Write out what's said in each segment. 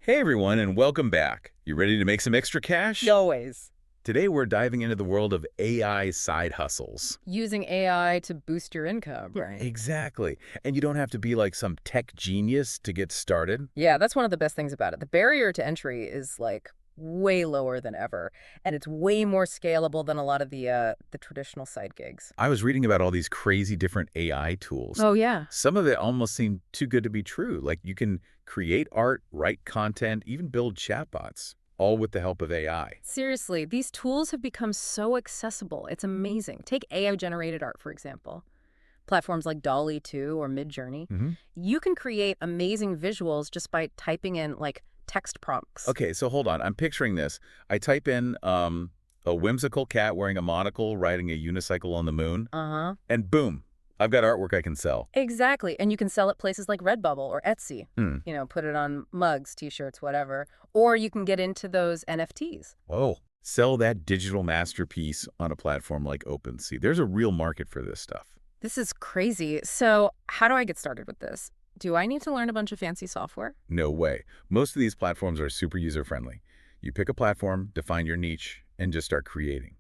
Hey everyone, and welcome back. You ready to make some extra cash? Always. Today we're diving into the world of AI side hustles. Using AI to boost your income, right? Exactly. And you don't have to be like some tech genius to get started. Yeah, that's one of the best things about it. The barrier to entry is like way lower than ever, and it's way more scalable than a lot of the traditional side gigs. I was reading about all these crazy different AI tools. Oh yeah. Some of it almost seemed too good to be true. Like you can create art, write content, even build chatbots, all with the help of AI. Seriously, these tools have become so accessible. It's amazing. Take AI-generated art, for example. Platforms like Dolly 2 or MidJourney. hmm You can create amazing visuals just by typing in like text prompts. Okay, so hold on. I'm picturing this. I type in a whimsical cat wearing a monocle riding a unicycle on the moon, Uh-huh. and boom, I've got artwork I can sell. Exactly. And you can sell it places like Redbubble or Etsy. Hmm. Put it on mugs, t-shirts, whatever. Or you can get into those NFTs. Whoa. Sell that digital masterpiece on a platform like OpenSea. There's a real market for this stuff. This is crazy. So how do I get started with this? Do I need to learn a bunch of fancy software? No way. Most of these platforms are super user-friendly. You pick a platform, define your niche, and just start creating.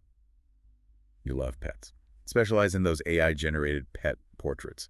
You love pets. Specialize in those AI-generated pet portraits.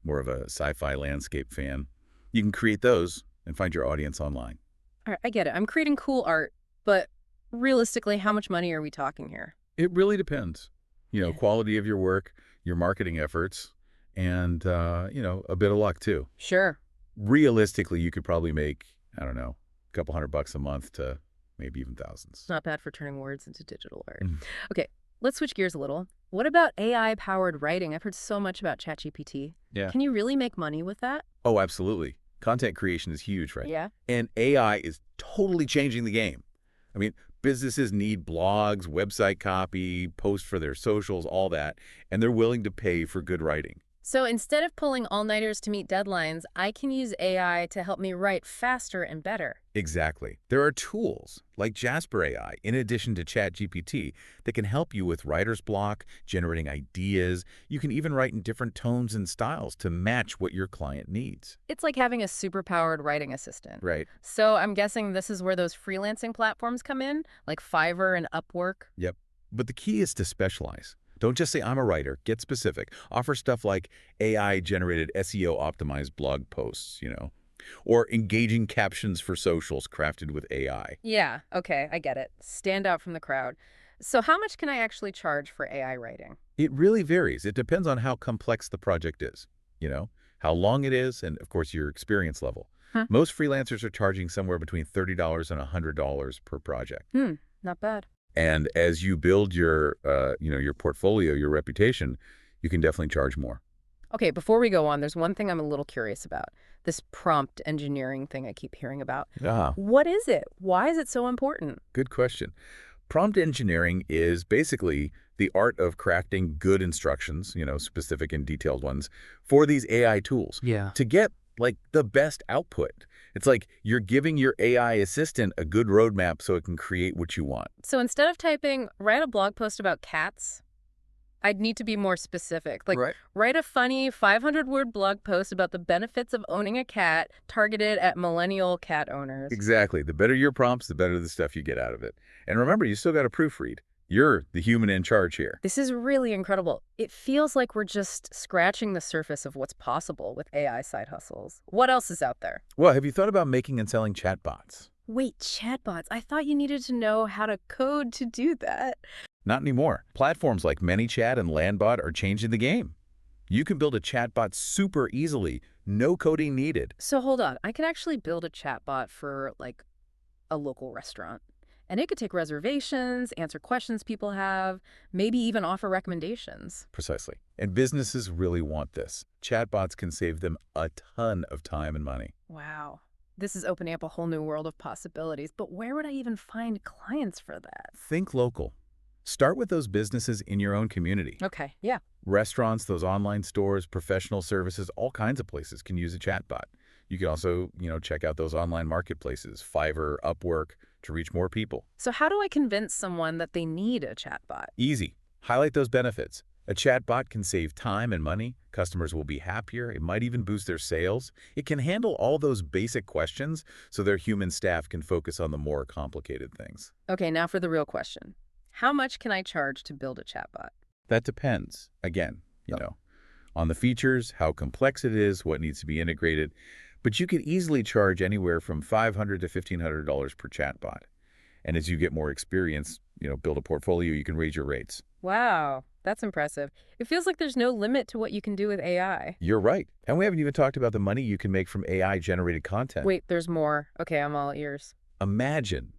More of a sci-fi landscape fan. You can create those and find your audience online. All right, I get it. I'm creating cool art, but realistically, how much money are we talking here? It really depends. Yeah. Quality of your work, your marketing efforts, and, a bit of luck too. Sure. Realistically, you could probably make, I don't know, a couple $100 a month to maybe even thousands. It's not bad for turning words into digital art. Mhm. Okay, let's switch gears a little. What about AI-powered writing? I've heard so much about ChatGPT. Yeah. Can you really make money with that? Oh, absolutely. Content creation is huge, right? Yeah. And AI is totally changing the game. I mean, businesses need blogs, website copy, posts for their socials, all that, and they're willing to pay for good writing. So instead of pulling all-nighters to meet deadlines, I can use AI to help me write faster and better. Exactly. There are tools like Jasper AI, in addition to ChatGPT, that can help you with writer's block, generating ideas. You can even write in different tones and styles to match what your client needs. It's like having a super-powered writing assistant. Right. So I'm guessing this is where those freelancing platforms come in, like Fiverr and Upwork. Yep. But the key is to specialize. Don't just say, I'm a writer. Get specific. Offer stuff like AI-generated SEO-optimized blog posts, or engaging captions for socials crafted with AI. Yeah, okay, I get it. Stand out from the crowd. So how much can I actually charge for AI writing? It really varies. It depends on how complex the project is, how long it is, and, of course, your experience level. Huh. Most freelancers are charging somewhere between $30 and $100 per project. Not bad. And as you build your portfolio, your reputation, you can definitely charge more. Okay, before we go on, there's one thing I'm a little curious about. This prompt engineering thing I keep hearing about. Ah, What is it? Why is it so important? good question. Prompt engineering is basically the art of crafting good instructions, specific and detailed ones, for these AI tools Yeah. to get like the best output. It's like you're giving your AI assistant a good roadmap so it can create what you want. So instead of typing, write a blog post about cats, I'd need to be more specific. Like, Right. write a funny 500-word blog post about the benefits of owning a cat targeted at millennial cat owners. Exactly. The better your prompts, the better the stuff you get out of it. And remember, you still got to proofread. You're the human in charge here. This is really incredible. It feels like we're just scratching the surface of what's possible with AI side hustles. What else is out there? Well, have you thought about making and selling chatbots? Wait, chatbots. I thought you needed to know how to code to do that. Not anymore. Platforms like ManyChat and Landbot are changing the game. You can build a chatbot super easily, no coding needed. So hold on. I could actually build a chatbot for, like, a local restaurant. And it could take reservations, answer questions people have, maybe even offer recommendations. Precisely. And businesses really want this. Chatbots can save them a ton of time and money. Wow. This is opening up a whole new world of possibilities. But where would I even find clients for that? Think local. Start with those businesses in your own community. Okay, yeah. Restaurants, those online stores, professional services, all kinds of places can use a chatbot. You can also, check out those online marketplaces, Fiverr, Upwork, to reach more people. So how do I convince someone that they need a chatbot? Easy. Highlight those benefits. A chatbot can save time and money. Customers will be happier. It might even boost their sales. It can handle all those basic questions so their human staff can focus on the more complicated things. Okay, now for the real question. How much can I charge to build a chatbot? That depends, again, Oh. on the features, how complex it is, what needs to be integrated. But you could easily charge anywhere from $500 to $1,500 per chatbot. And as you get more experience, build a portfolio, you can raise your rates. Wow, that's impressive. It feels like there's no limit to what you can do with AI. You're right. And we haven't even talked about the money you can make from AI-generated content. Wait, there's more. Okay, I'm all ears. Imagine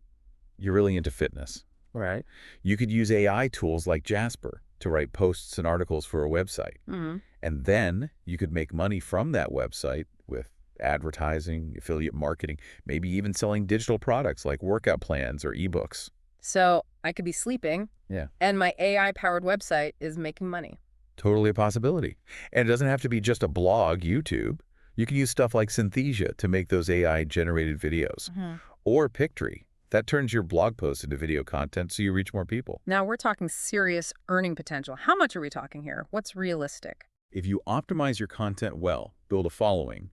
you're really into fitness. Right. You could use AI tools like Jasper to write posts and articles for a website. Mm-hmm. And then you could make money from that website with advertising, affiliate marketing, maybe even selling digital products like workout plans or ebooks. So I could be sleeping, Yeah, and my AI-powered website is making money. totally a possibility. And it doesn't have to be just a blog, YouTube. You can use stuff like Synthesia to make those AI-generated videos. Mm-hmm. Or Pictory. That turns your blog posts into video content so you reach more people. Now we're talking serious earning potential. How much are we talking here? What's realistic? If you optimize your content well, build a following,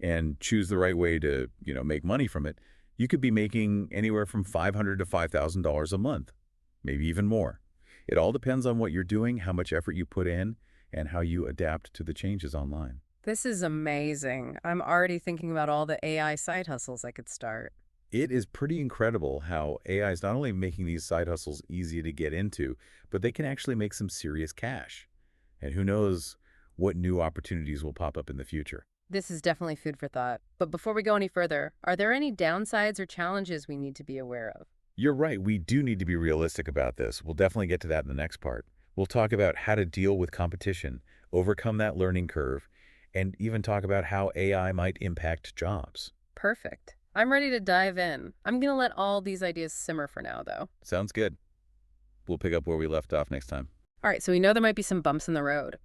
and choose the right way to, make money from it, you could be making anywhere from $500 to $5,000 a month, maybe even more. It all depends on what you're doing, how much effort you put in, and how you adapt to the changes online. This is amazing. I'm already thinking about all the AI side hustles I could start. It is pretty incredible how AI is not only making these side hustles easy to get into, but they can actually make some serious cash. And who knows what new opportunities will pop up in the future. This is definitely food for thought. But before we go any further, are there any downsides or challenges we need to be aware of? You're right, we do need to be realistic about this. We'll definitely get to that in the next part. We'll talk about how to deal with competition, overcome that learning curve, and even talk about how AI might impact jobs. Perfect. I'm ready to dive in. I'm going to let all these ideas simmer for now, though. Sounds good. We'll pick up where we left off next time. All right, so we know there might be some bumps in the road.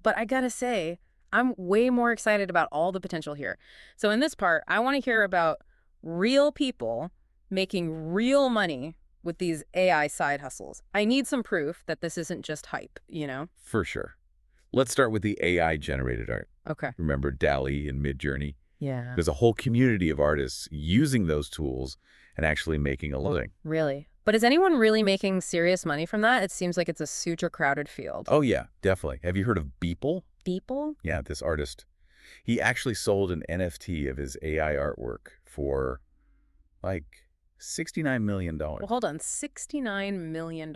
But I gotta say, I'm way more excited about all the potential here. So in this part, I want to hear about real people making real money with these AI side hustles. I need some proof that this isn't just hype? For sure. Let's start with the AI-generated art. Okay. Remember DALL-E and MidJourney? Yeah. There's a whole community of artists using those tools and actually making a living. Really? But is anyone really making serious money from that? It seems like it's a super crowded field. Oh, yeah, definitely. Have you heard of Beeple? People? Yeah, this artist. He actually sold an NFT of his AI artwork for like $69 million. Well, hold on. $69 million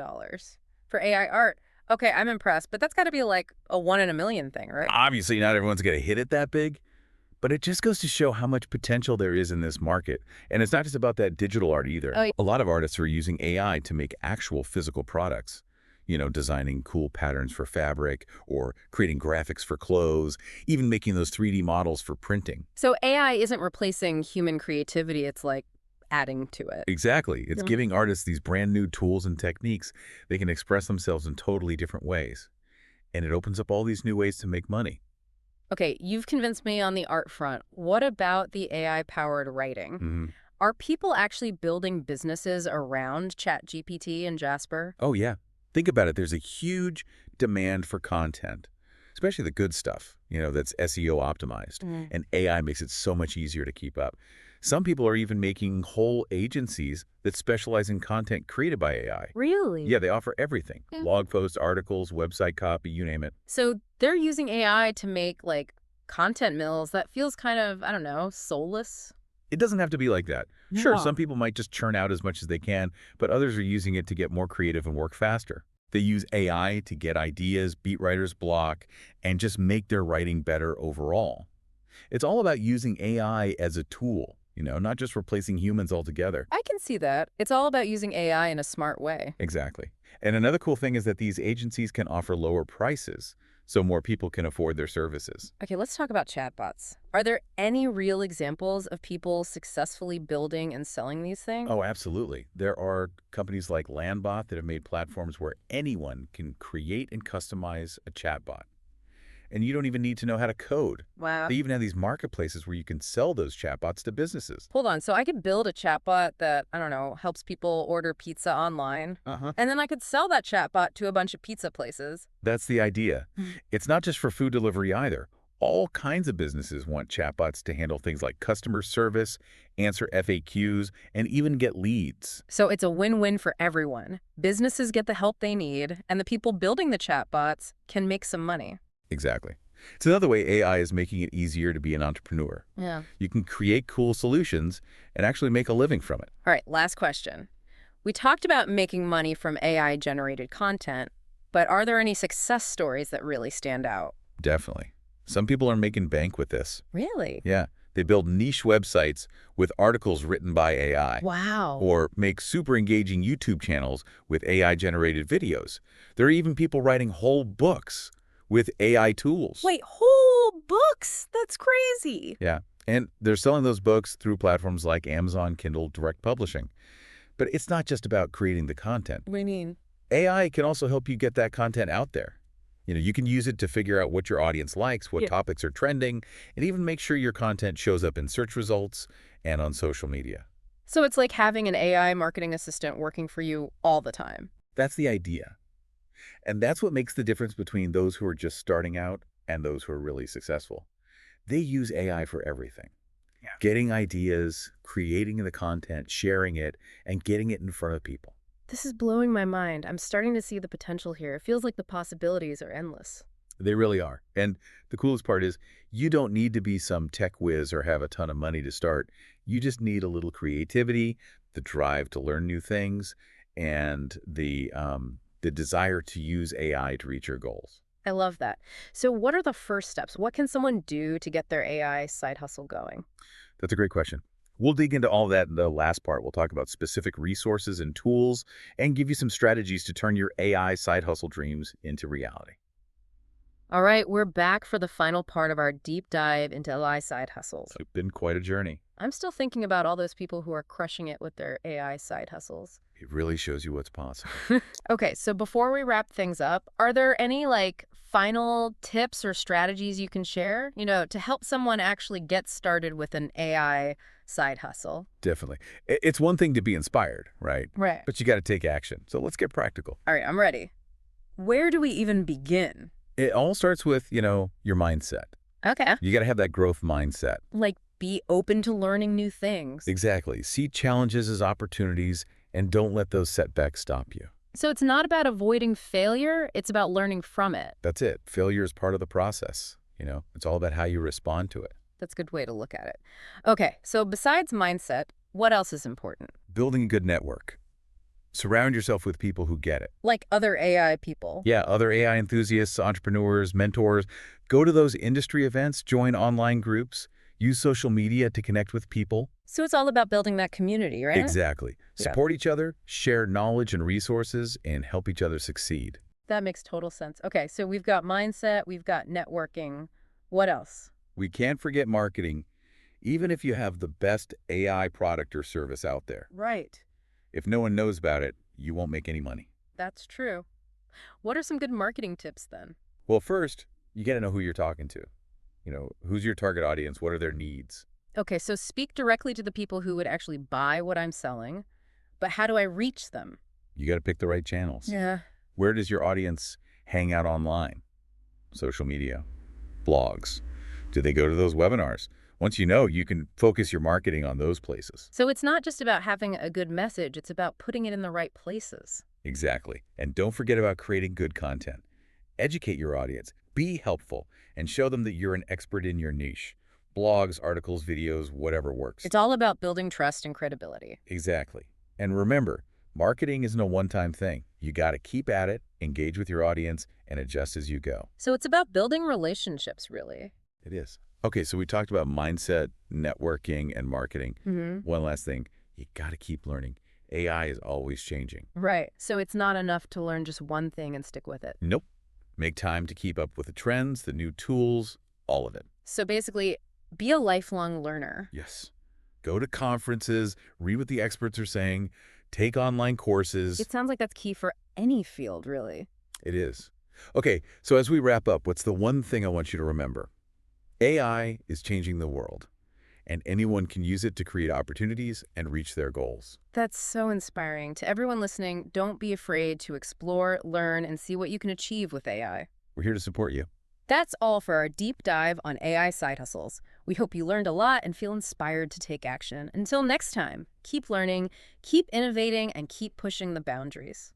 for AI art. Okay, I'm impressed. But that's got to be like a 1 in a million thing, right? Obviously, not everyone's going to hit it that big, but it just goes to show how much potential there is in this market. And it's not just about that digital art either. Oh, yeah. A lot of artists are using AI to make actual physical products. Designing cool patterns for fabric or creating graphics for clothes, even making those 3D models for printing. So AI isn't replacing human creativity. It's like adding to it. Exactly. It's Yeah. giving artists these brand new tools and techniques. They can express themselves in totally different ways. And it opens up all these new ways to make money. Okay, you've convinced me on the art front. What about the AI-powered writing? Mhm. Are people actually building businesses around ChatGPT and Jasper? Oh, yeah. Think about it. There's a huge demand for content, especially the good stuff, that's SEO optimized. And AI makes it so much easier to keep up. Some people are even making whole agencies that specialize in content created by AI. Really? Yeah, they offer everything. Yeah. Blog posts, articles, website copy, you name it. So they're using AI to make, like, content mills that feels kind of, I don't know, soulless? It doesn't have to be like that. Sure, Yeah. some people might just churn out as much as they can, but others are using it to get more creative and work faster. They use AI to get ideas, beat writer's block, and just make their writing better overall. It's all about using AI as a tool, not just replacing humans altogether. I can see that. It's all about using AI in a smart way. Exactly. And another cool thing is that these agencies can offer lower prices, so more people can afford their services. Okay, let's talk about chatbots. Are there any real examples of people successfully building and selling these things? Oh, absolutely. There are companies like Landbot that have made platforms where anyone can create and customize a chatbot. and you don't even need to know how to code. Wow. They even have these marketplaces where you can sell those chatbots to businesses. Hold on. So I could build a chatbot that, I don't know, helps people order pizza online. Uh-huh. And then I could sell that chatbot to a bunch of pizza places. That's the idea. Hmm. It's not just for food delivery either. All kinds of businesses want chatbots to handle things like customer service, answer FAQs, and even get leads. So it's a win-win for everyone. Businesses get the help they need, and the people building the chatbots can make some money. Exactly. It's another way AI is making it easier to be an entrepreneur. Yeah. You can create cool solutions and actually make a living from it. All right, last question. We talked about making money from AI-generated content, but are there any success stories that really stand out? Definitely. Some people are making bank with this. Really? Yeah. They build niche websites with articles written by AI. Wow. Or make super engaging YouTube channels with AI-generated videos. There are even people writing whole books with AI tools. Wait, whole books? That's crazy. Yeah. And they're selling those books through platforms like Amazon Kindle Direct Publishing. But it's not just about creating the content. What do you mean? AI can also help you get that content out there. You can use it to figure out what your audience likes, what topics are trending, and even make sure your content shows up in search results and on social media. So it's like having an AI marketing assistant working for you all the time. That's the idea. And that's what makes the difference between those who are just starting out and those who are really successful. They use AI for everything. Yeah. Getting ideas, creating the content, sharing it, and getting it in front of people. This is blowing my mind. I'm starting to see the potential here. It feels like the possibilities are endless. They really are. And the coolest part is you don't need to be some tech whiz or have a ton of money to start. You just need a little creativity, the drive to learn new things, and the desire to use AI to reach your goals. I love that. So what are the first steps? What can someone do to get their AI side hustle going? That's a great question. We'll dig into all that in the last part. We'll talk about specific resources and tools and give you some strategies to turn your AI side hustle dreams into reality. All right, we're back for the final part of our deep dive into AI side hustles. It's been quite a journey. I'm still thinking about all those people who are crushing it with their AI side hustles. It really shows you what's possible. Okay, so before we wrap things up, are there any final tips or strategies you can share, to help someone actually get started with an AI side hustle? Definitely. It's one thing to be inspired, right? Right. But you got to take action. So let's get practical. All right, I'm ready. Where do we even begin? It all starts with, your mindset. Okay. You got to have that growth mindset. Be open to learning new things. Exactly. See challenges as opportunities and don't let those setbacks stop you. So it's not about avoiding failure, it's about learning from it. That's it. Failure is part of the process. It's all about how you respond to it. That's a good way to look at it. Okay, so besides mindset, what else is important? Building a good network. Surround yourself with people who get it. Like other AI people. Yeah, other AI enthusiasts, entrepreneurs, mentors. Go to those industry events, join online groups, use social media to connect with people. So it's all about building that community, right? Exactly. Support each other, share knowledge and resources, and help each other succeed. That makes total sense. Okay, so we've got mindset, we've got networking. What else? We can't forget marketing, even if you have the best AI product or service out there. Right. If no one knows about it, you won't make any money. That's true. What are some good marketing tips then? Well, first, you got to know who you're talking to. Who's your target audience? What are their needs? Okay, so speak directly to the people who would actually buy what I'm selling, but how do I reach them? You got to pick the right channels. Yeah. Where does your audience hang out online? Social media, blogs. Do they go to those webinars? Once you know, you can focus your marketing on those places. So it's not just about having a good message, it's about putting it in the right places. Exactly. And don't forget about creating good content. Educate your audience, be helpful, and show them that you're an expert in your niche. Blogs, articles, videos, whatever works. It's all about building trust and credibility. Exactly. And remember, marketing isn't a one-time thing. You got to keep at it, engage with your audience, and adjust as you go. So it's about building relationships, really. It is. Okay, so we talked about mindset, networking, and marketing. One last thing, you got to keep learning. AI is always changing. Right. So it's not enough to learn just one thing and stick with it. Nope. Make time to keep up with the trends, the new tools, all of it. So basically, be a lifelong learner. Yes. Go to conferences, read what the experts are saying, take online courses. It sounds like that's key for any field, really. It is. Okay, so as we wrap up, what's the one thing I want you to remember? AI is changing the world, and anyone can use it to create opportunities and reach their goals. That's so inspiring. To everyone listening, don't be afraid to explore, learn, and see what you can achieve with AI. We're here to support you. That's all for our deep dive on AI side hustles. We hope you learned a lot and feel inspired to take action. Until next time, keep learning, keep innovating, and keep pushing the boundaries.